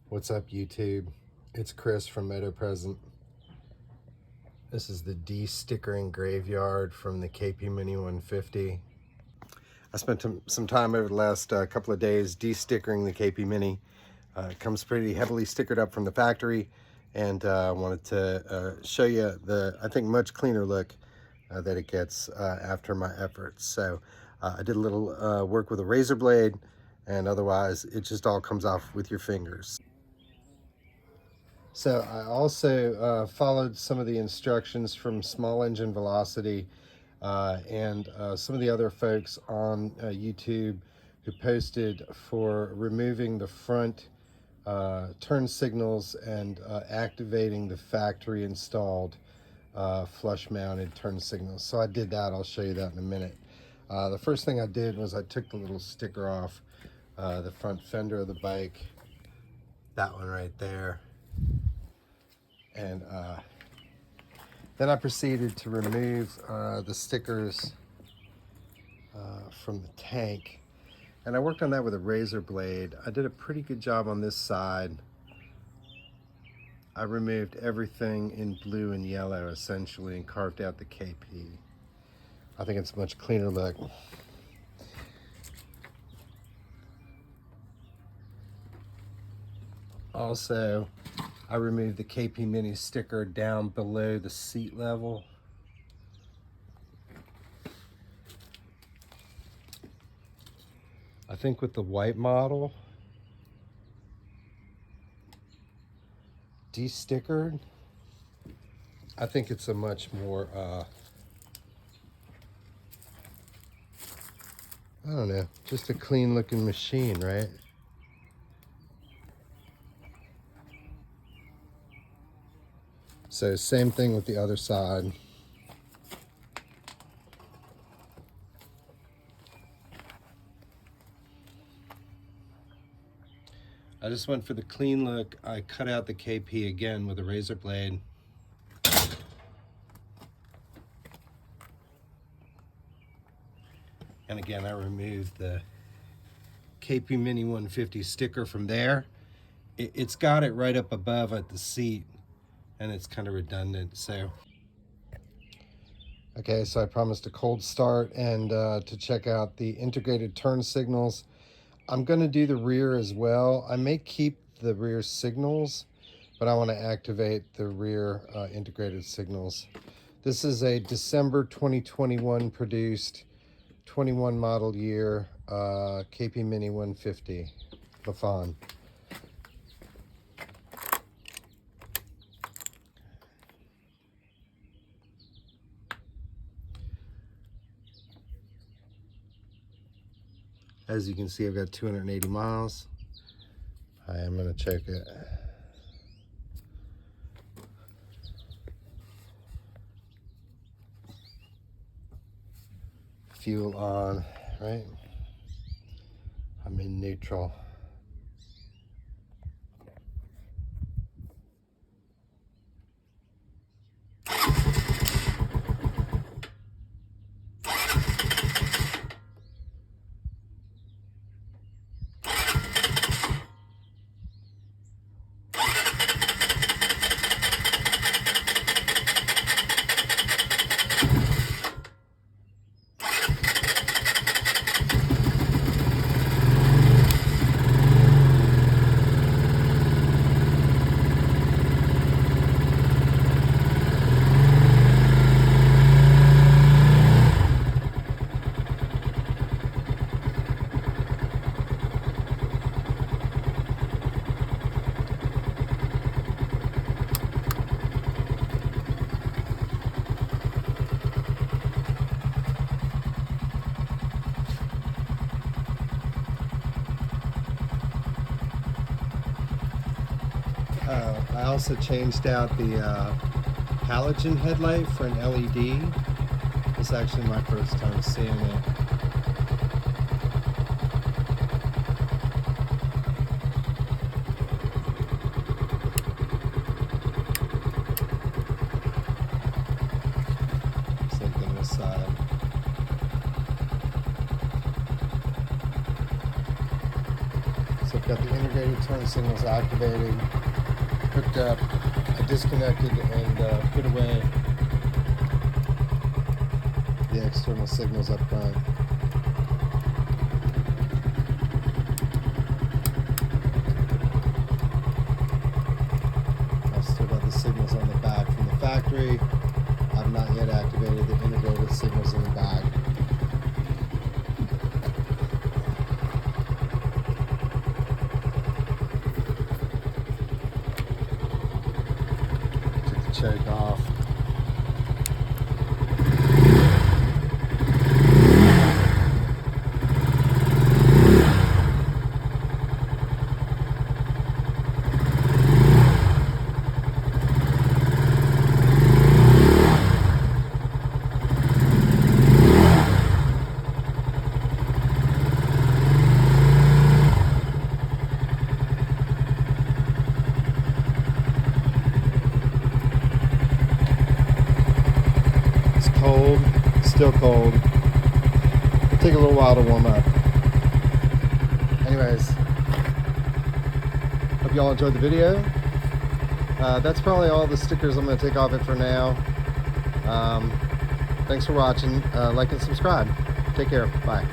What's up, YouTube? It's Chris from MotoPresent. This is the de-stickering graveyard from the KP Mini 150. I spent some time over the last couple of days de-stickering the KP Mini. It comes pretty heavily stickered up from the factory, and I wanted to show you the, I think, much cleaner look that it gets after my efforts. So I did a little work with a razor blade, and otherwise it just all comes off with your fingers. So I also followed some of the instructions from Small Engine Velocity and some of the other folks on YouTube who posted for removing the front turn signals and activating the factory installed flush mounted turn signals. So I did that. I'll show you that in a minute. The first thing I did was I took the little sticker off the front fender of the bike, that one right there. And then I proceeded to remove the stickers from the tank. And I worked on that with a razor blade. I did a pretty good job on this side. I removed everything in blue and yellow, essentially, and carved out the KP. I think it's a much cleaner look. Also, I removed the KP Mini sticker down below the seat level. I think with the white model, de-stickered, I think it's a much more, I don't know, just a clean looking machine, right? So same thing with the other side. I just went for the clean look. I cut out the KP again with a razor blade. And again, I removed the KP Mini 150 sticker from there. It's got it right up above at the seat, and it's kind of redundant. So okay, so I promised a cold start and to check out the integrated turn signals. I'm going to do the rear as well. I may keep the rear signals, but I want to activate the rear integrated signals. This is a December 2021 produced 21 model year KP Mini 150 Lifan. As you can see, I've got 280 miles. I am going to check it. Fuel on, right? I'm in neutral. I also changed out the halogen headlight for an LED. It's actually my first time seeing it. Same thing this side. So Got the integrated turn signals activated, hooked up. I disconnected and put away the external signals up front. I've still got the signals on the back from the factory. I've not yet activated the integrated signals in the back. Took the choke off. Cold, still cold. It'll take a little while to warm up. Anyways, hope y'all enjoyed the video. That's probably all the stickers I'm going to take off it for now. Thanks for watching. Like and subscribe. Take care. Bye.